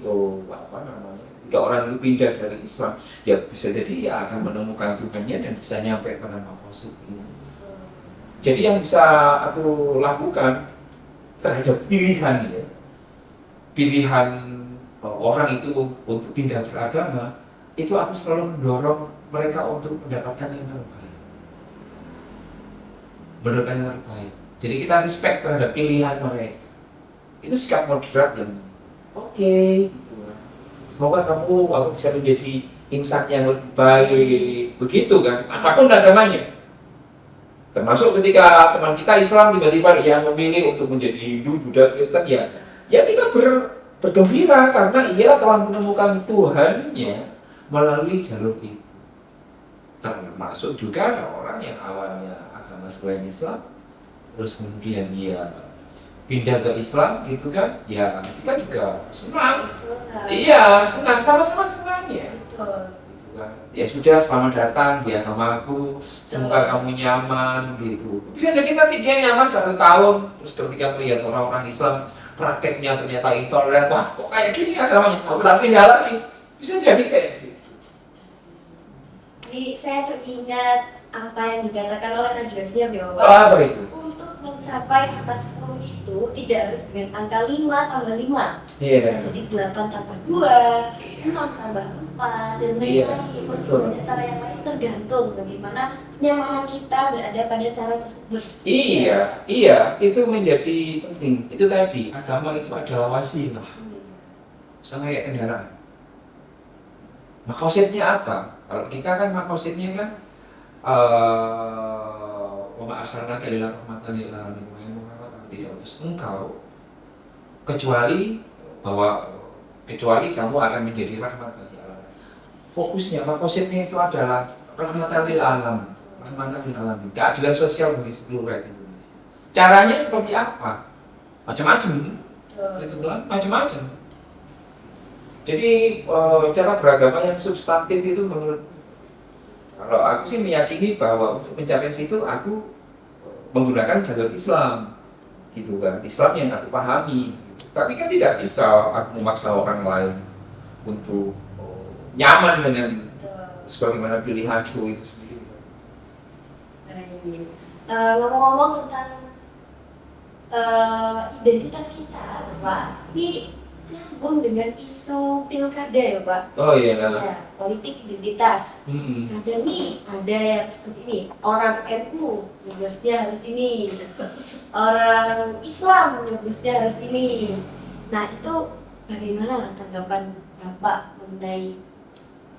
B: ketika orang itu pindah dari Islam, dia bisa jadi ya akan menemukan Tuhannya dan bisa nyampe pada maksud ini. Jadi yang bisa aku lakukan terhadap pilihan ya, pilihan orang itu untuk pindah beragama, itu aku selalu mendorong mereka untuk mendapatkan yang terbaik. Mendapatkan yang terbaik. Jadi kita respect terhadap pilihan mereka. Itu sikap moderat yang oke, gitu. Semoga kamu bisa menjadi insan yang lebih baik, begitu kan? Apapun agamanya. Termasuk ketika teman kita Islam tiba-tiba yang memilih untuk menjadi Hindu, Buddha, Kristen, ya kita bergembira karena ia telah menemukan Tuhannya melalui jalur itu. Termasuk juga ada orang yang awalnya agama selain Islam, terus kemudian dia pindah ke Islam gitu kan, ya kita juga senang. Iya, senang, sama-sama senang ya.
A: Betul.
B: Ya sudah, selamat datang di agamaku, semoga kamu nyaman gitu. Bisa jadi nanti dia nyaman 1 tahun, terus ketika melihat orang-orang Islam prakteknya ternyata intoleran, wah kok kayak gini agamanya, aku tak pindah lagi. Bisa jadi kayak gitu.
A: Jadi saya teringat apa yang dikatakan oleh Najwa Shihab ya Bapak.
B: Apa itu?
A: Untuk mencapai angka 10 itu tidak harus dengan angka 5 tambah 5.
B: Iya.
A: Bisa jadi 8 tambah 2, 6 tambah 4, dan lain-lain. Masih banyak cara yang lain, tergantung bagaimana kenyamanan kita berada pada cara tersebut.
B: Iya, itu menjadi penting. Itu tadi, agama itu adalah wasilah. Sama kayak kendaraan. Makosidnya apa? Kalau kita kan makosidnya kan wa ma arsalnaka illa rahmatan lil alamin, Muhammad tidak utus engkau kecuali kamu akan menjadi rahmat bagi alam. Fokusnya, makosidnya itu adalah rahmatan lil alam, rahmatan lil alamin, keadilan sosial bagi seluruh rakyat Indonesia. Caranya seperti apa? Macam-macam. Itu macam-macam. Jadi cara beragama yang substantif itu menurut, kalau aku sih meyakini bahwa untuk mencapai situ aku menggunakan jalur Islam, gitu kan, Islam yang aku pahami. Tapi kan tidak bisa aku memaksa orang lain untuk nyaman dengan sebagaimana pilihanku itu sendiri.
A: Ngomong-ngomong tentang identitas kita, Pak, ini nyambung dengan isu pilkada ya Pak.
B: Oh iya.
A: Ya, politik identitas. Kadang nih ada yang seperti ini, orang NU nyoblosnya harus ini, orang Islam nyoblosnya harus ini. Nah itu bagaimana tanggapan Bapak mengenai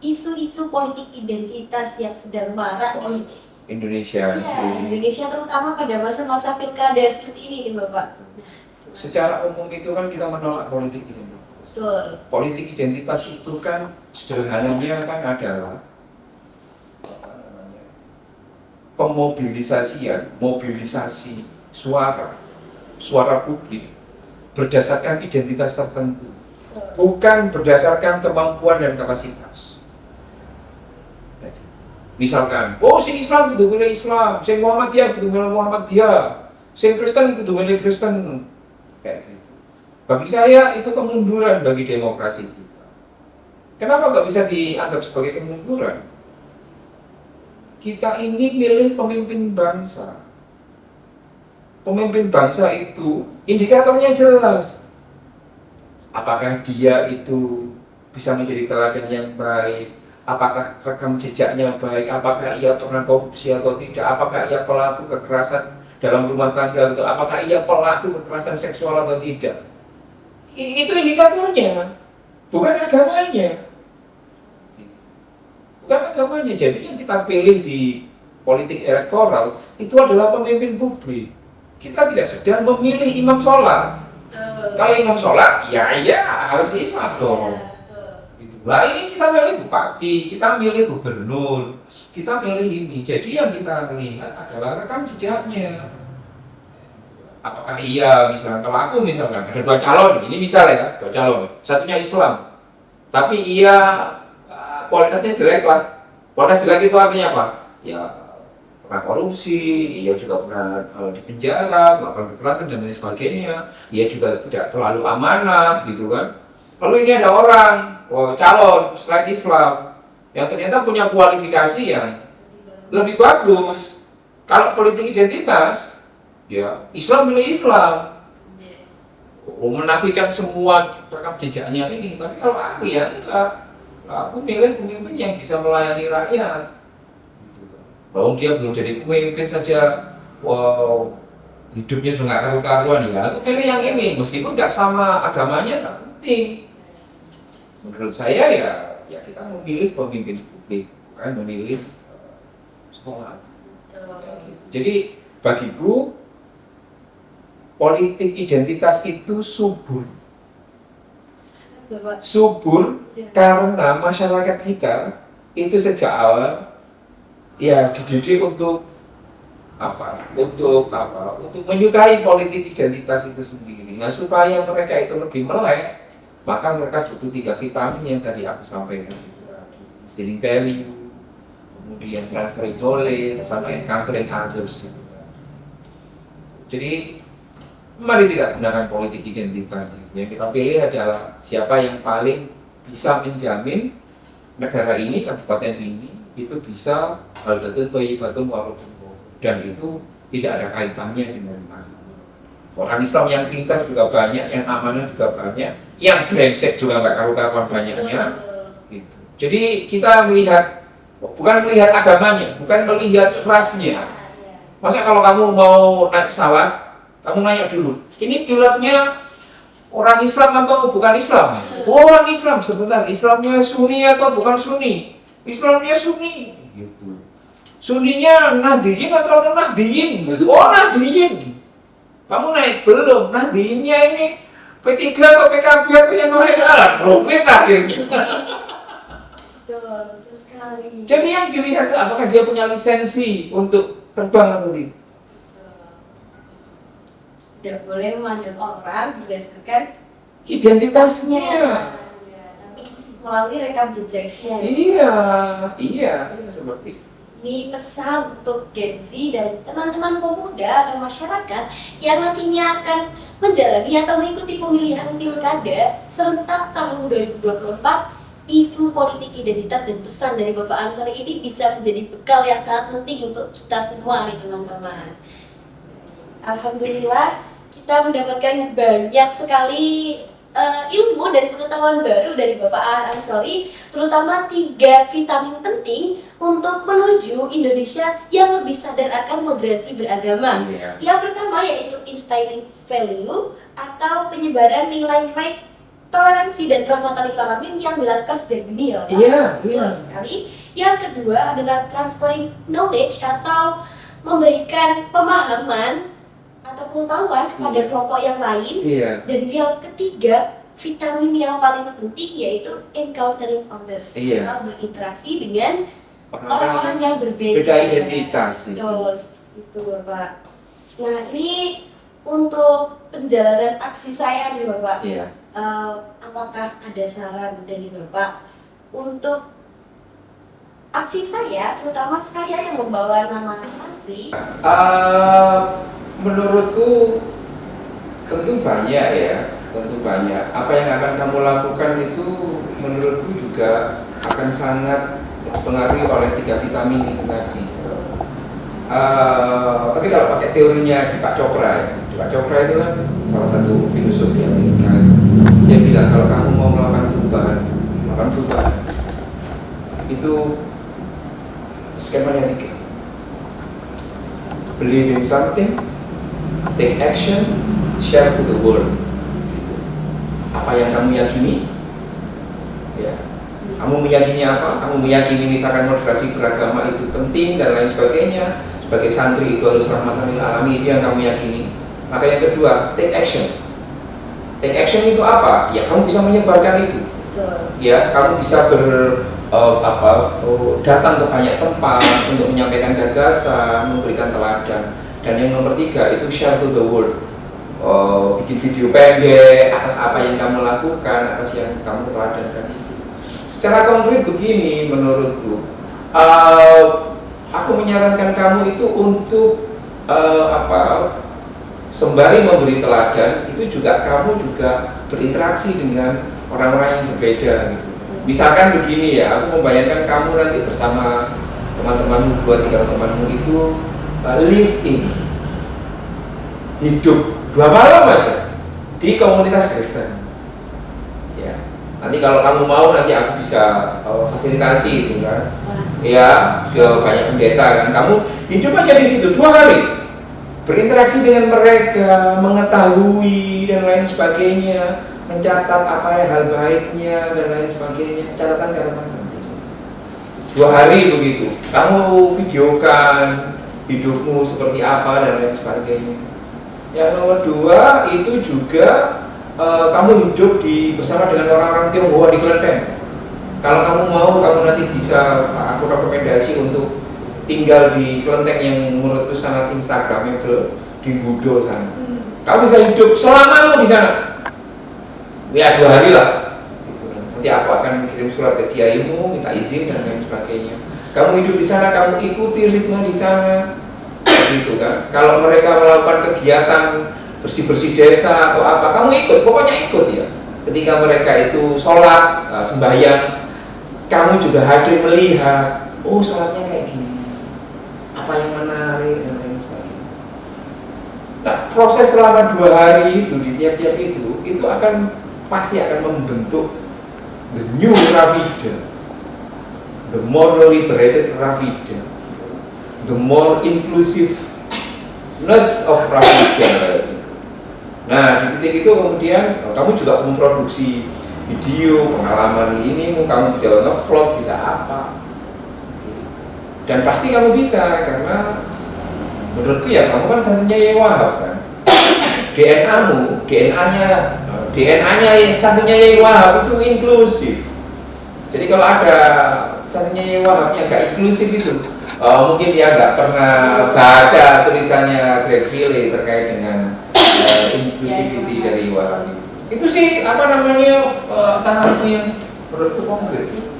A: isu-isu politik identitas yang sedang marak di
B: Indonesia.
A: Indonesia terutama pada masa-masa pilkada seperti ini nih Bapak. Nah,
B: Secara umum itu kan kita menolak politik identitas.
A: betul.
B: Politik identitas itu kan sederhananya kan adalah mobilisasi suara publik berdasarkan identitas tertentu, bukan berdasarkan kemampuan dan kapasitas. Misalkan, oh sing Islam kudu milih Islam, sing Muhammadiyah kudu milih Muhammadiyah, sing Kristen kudu milih Kristen, kayak gitu. Bagi saya itu kemunduran bagi demokrasi kita. Kenapa nggak bisa dianggap sebagai kemunduran? Kita ini milih pemimpin bangsa. Pemimpin bangsa itu indikatornya jelas. Apakah dia itu bisa menjadi teladan yang baik? Apakah rekam jejaknya baik? Apakah ia pernah korupsi atau tidak? Apakah ia pelaku kekerasan dalam rumah tangga atau apakah ia pelaku kekerasan seksual atau tidak? Itu indikatornya, bukan agamanya. Bukan agamanya. Jadi yang kita pilih di politik elektoral itu adalah pemimpin publik. Kita tidak sedang memilih imam sholat. Kalau imam sholat, ya harus Islam dong. Nah ini kita milih bupati, kita milih gubernur, kita milih ini. Jadi yang kita lihat adalah rekam jejaknya. Apakah iya misalnya, kalau aku misalkan ada 2 calon, ini misalnya ya, 2 calon, satunya Islam, tapi ia kualitasnya jelek lah. Kualitas jelek itu artinya apa? Ya pernah korupsi, ia juga pernah di penjara, melakukan kekerasan dan lain sebagainya. Ia juga tidak terlalu amanah, gitu kan. Lalu ini ada orang, calon selain Islam yang ternyata punya kualifikasi yang lebih bagus. Kalau politik identitas, ya Islam milih Islam, menafikan semua rekam jejaknya ini. Tapi kalau aku ya enggak, aku milih pemimpin yang bisa melayani rakyat. Bahwa dia belum jadi pemimpin saja, wow, hidupnya sudah nggak karu-karuan ya. Aku pilih yang ini, meskipun nggak sama agamanya, nggak penting. Menurut saya ya kita memilih pemimpin publik, bukan memilih sekolah. Jadi bagiku politik identitas itu subur karena masyarakat kita itu sejak awal ya dididik untuk menyukai politik identitas itu sendiri. Nah supaya mereka itu lebih melek, maka mereka butuh 3 vitamin yang tadi aku sampaikan, instilling value, kemudian transferring knowledge, sama encountering others. Jadi mari tidak gunakan politik identitas. Yang kita pilih adalah siapa yang paling bisa menjamin negara ini, kabupaten ini itu bisa baldatun thayyibatun warahmatullahi, dan itu tidak ada kaitannya dengan orang Islam yang pintar juga banyak, yang amanah juga banyak, yang brengsek juga nggak karu-karuan banyaknya. Gitu. Jadi kita bukan melihat agamanya, bukan melihat rasnya. Masa kalau kamu mau naik pesawat, kamu nanya dulu, ini pilotnya orang Islam atau bukan Islam? Oh, orang Islam, sebentar, Islamnya Sunni atau bukan Sunni? Islamnya Sunni. Gitu. Sunninya Nahdiyin atau non-Nahdiyin? Oh, Nahdiyin. Kamu naik belum? Nahdiinnya ini P3 atau PKB atau yang lain? Rumit akhirnya.
A: Betul sekali.
B: Jadi yang dilihat apakah dia punya lisensi untuk terbang atau tidak.
A: Tidak boleh memandang orang berdasarkan
B: identitasnya.
A: Tapi melalui rekam jejaknya.
B: Iya, seperti itu.
A: Ini pesan untuk Gen Z dan teman-teman pemuda atau masyarakat yang nantinya akan menjalani atau mengikuti pemilihan pilkada serentak tahun 2024. Isu politik identitas dan pesan dari Bapak Ansari ini bisa menjadi bekal yang sangat penting untuk kita semua nih teman-teman. Alhamdulillah kita mendapatkan banyak sekali ilmu dan pengetahuan baru dari Bapak Aan Anshori, terutama 3 vitamin penting untuk menuju Indonesia yang lebih sadar akan moderasi beragama.
B: Iya.
A: Yang pertama yaitu instilling value atau penyebaran nilai-nilai toleransi dan rahmatan lil alamin yang dilakukan sejak dini ya Pak.
B: Iya,
A: Betul
B: iya.
A: sekali. Yang kedua adalah transferring knowledge atau memberikan pemahaman atau pengetahuan kepada kelompok yang lain.
B: Iya.
A: Dan yang ketiga, vitamin yang paling penting yaitu encountering others.
B: Iya.
A: Atau berinteraksi dengan
B: Orang-orang
A: orang-orang yang berbeda.
B: beda identitas.
A: Betul, seperti itu Bapak. Nah ini untuk perjalanan aksi saya nih Bapak.
B: Iya.
A: Apakah ada saran dari Bapak untuk aksi saya, terutama saya yang membawa nama santri?
B: Menurutku tentu banyak ya, tentu banyak. Apa yang akan kamu lakukan itu menurutku juga akan sangat dipengaruhi oleh 3 vitamin itu tadi. Tapi kalau pakai teorinya di Pak Chopra ya, di Pak Chopra itu kan salah satu filosof di Amerika. Dia bilang kalau kamu mau melakukan perubahan itu skemanya 3. Believe in something, take action, share to the world. Gitu. Apa yang kamu yakini, ya. Kamu meyakini apa? Kamu meyakini misalkan moderasi beragama itu penting dan lain sebagainya. Sebagai santri itu harus rahmatan lil alamin, itu yang kamu yakini. Maka yang kedua, take action. Take action itu apa? Ya kamu bisa menyebarkan itu.
A: Betul.
B: Ya kamu bisa datang ke banyak tempat untuk menyampaikan gagasan, memberikan teladan. Dan yang nomor 3 itu share to the world. Bikin video pendek atas apa yang kamu lakukan, atas yang kamu teladankan. Secara konkret begini menurutku, aku menyarankan kamu itu untuk sembari memberi teladan itu juga kamu juga berinteraksi dengan orang-orang yang berbeda gitu. Misalkan begini ya, aku membayangkan kamu nanti bersama teman-temanmu, 2-3 temanmu itu live in, hidup 2 malam aja di komunitas Kristen. Ya, nanti kalau kamu mau nanti aku bisa fasilitasi itu kan. Ya, banyak pendeta kan. Kamu hidup aja di situ 2 hari. Berinteraksi dengan mereka, mengetahui dan lain sebagainya, mencatat apa ya hal baiknya dan lain sebagainya, catatan penting. 2 hari begitu. Kamu videokan hidupmu seperti apa dan lain sebagainya. Yang nomor 2 itu juga kamu hidup bersama dengan orang-orang Tionghoa di Kelenteng. Kalau kamu mau, kamu nanti bisa aku rekomendasi untuk tinggal di Kelenteng yang menurutku sangat instagramable di Gudo sana. Kamu bisa hidup selama di sana. Ya 2 hari lah. Gitu. Nanti aku akan kirim surat ke kiaimu, minta izin dan lain sebagainya. Kamu hidup di sana, kamu ikuti ritme di sana, gitu kan. Kalau mereka melakukan kegiatan bersih-bersih desa atau apa, kamu ikut, pokoknya ikut ya. Ketika mereka itu sholat, sembahyang, kamu juga hadir melihat, oh sholatnya kayak gini. Apa yang menarik dan lain sebagainya. Nah, proses selama 2 hari itu di tiap-tiap itu pasti akan membentuk the new Ravida, the more liberated Ravida, the more inclusiveness of Ravida. Nah, di titik itu kemudian kamu juga memproduksi video pengalaman ini, kamu bisa nge-vlog, bisa apa. Dan pasti kamu bisa, karena menurutku ya kamu kan santrinya Yai Wahab kan. DNA-nya santrinya Yai Wahab itu inklusif. Jadi kalau ada santrinya Yai Wahab yang gak inklusif itu, mungkin dia gak pernah baca tulisannya Greg Ville terkait dengan inclusivity dari Wahab. Itu sih saranku yang menurutku konkret sih.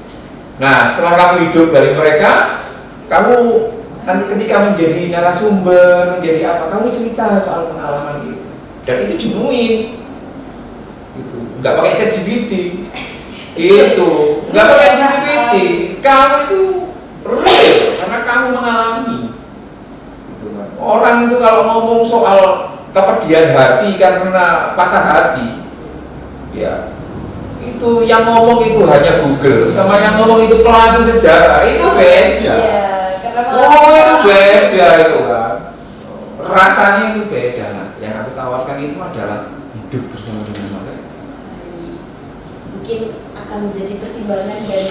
B: Nah, setelah kamu hidup dari mereka, kamu nanti ketika menjadi narasumber, menjadi apa, kamu cerita soal pengalaman itu, dan itu genuine, gitu. Nggak pakai ChatGPT, gitu. Nggak pakai ChatGPT, kamu itu real karena kamu mengalami. Gitu kan. Orang itu kalau ngomong soal kepedihan hati karena patah hati, ya itu yang ngomong itu hanya Google sama yang ngomong itu pelaku sejarah itu beda.
A: Iya, karena
B: Oh itu beda itu kan, rasanya itu beda. Nah, yang aku tawarkan itu adalah hidup bersama dengan mereka.
A: mungkin akan menjadi pertimbangan dan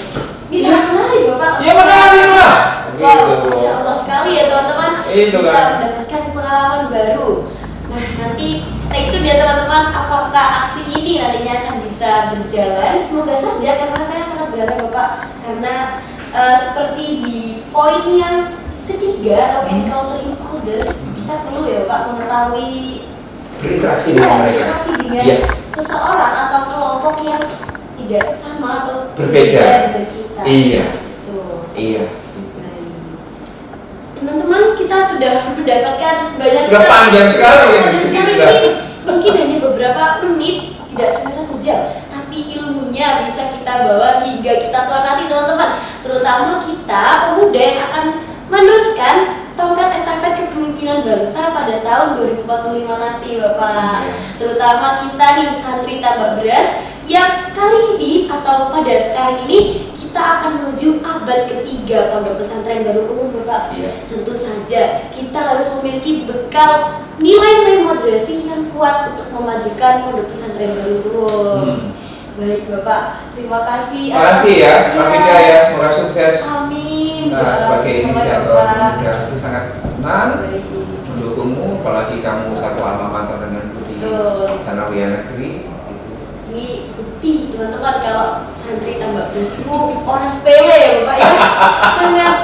A: bisa menarik Bapak.
B: Ya menarik lah.
A: Wow,
B: Gitu.
A: Masya Allah sekali ya teman-teman,
B: Itu
A: bisa
B: kan.
A: mendapatkan pengalaman baru. Nah nanti stay tune ya teman-teman, apakah aksi ini nantinya akan bisa berjalan? Semoga saja, karena saya sangat berharap Bapak, karena seperti di poin yang ketiga atau encountering others, kita perlu ya Bapak mengetahui
B: Berinteraksi dengan mereka.
A: interaksi dengan
B: Iya.
A: seseorang atau kelompok yang tidak sama atau
B: Berbeda.
A: dengan kita.
B: Iya.
A: Betul.
B: Iya.
A: Baik. Teman-teman, kita sudah mendapatkan banyak
B: Sudah panjang sekali ya
A: Panjang
B: diskusi
A: sekali
B: kita.
A: ini. Mungkin hanya beberapa menit, tidak sampai 1 jam, tapi ilmunya bisa kita bawa hingga kita tua nanti teman-teman. Terutama kita pemuda yang akan meneruskan tongkat estafet kepemimpinan bangsa pada tahun 2045 nanti Bapak. Terutama kita nih santri tambak beras yang kali ini atau pada sekarang ini kita akan menuju abad ketiga Pondok Pesantren Darul Ulum Bapak.
B: Iya.
A: Tentu saja kita harus memiliki bekal nilai-nilai moderasi yang kuat untuk memajukan Pondok Pesantren Darul Ulum. Baik Bapak, terima kasih.
B: Terima kasih ya, Rafika ya, semoga sukses.
A: Amin.
B: Nah, sebagai
A: Doa bersama
B: inisiator
A: Bapak.
B: muda, aku sangat senang
A: Baik.
B: mendukungmu, apalagi kamu satu alma mater denganku di
A: Betul.
B: Sanawiyah Negeri. Gitu.
A: Ini bukti teman-teman kalau santri tambak beras itu orang sepele ya Bapak ya. Sangat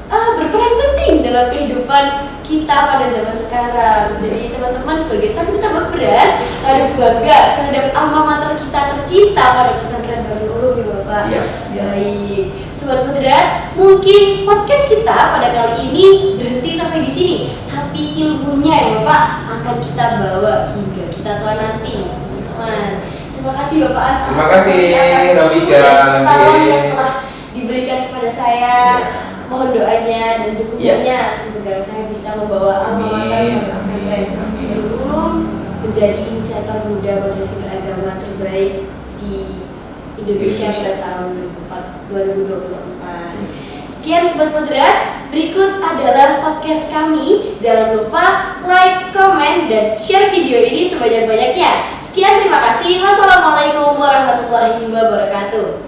A: berperan penting dalam kehidupan kita pada zaman sekarang. Jadi teman-teman sebagai santri tambak beras harus bangga terhadap alma mater kita tercinta pada pesantren Darul Ulum ya Bapak.
B: Iya.
A: Baik, sobat moderat, mungkin podcast kita pada kali ini berhenti sampai di sini, tapi ilmunya ya Bapak akan kita bawa hingga kita tua nanti, teman-teman. Terima kasih Bapak.
B: Terima kasih,
A: atas ilmu
B: Rafika.
A: dan pengetahuan yang telah diberikan kepada saya.
B: Ya.
A: Mohon doanya dan dukungannya, semoga saya bisa membawa alma mater
B: Amin.
A: pada pesantren
B: Amin.
A: Darul Ulum menjadi inisiator muda madrasah beragama terbaik di Indonesia pada tahun 2024. Sekian sobat moderat, berikut adalah podcast kami. Jangan lupa like, comment, dan share video ini sebanyak-banyaknya. Sekian, terima kasih. Wassalamualaikum warahmatullahi wabarakatuh.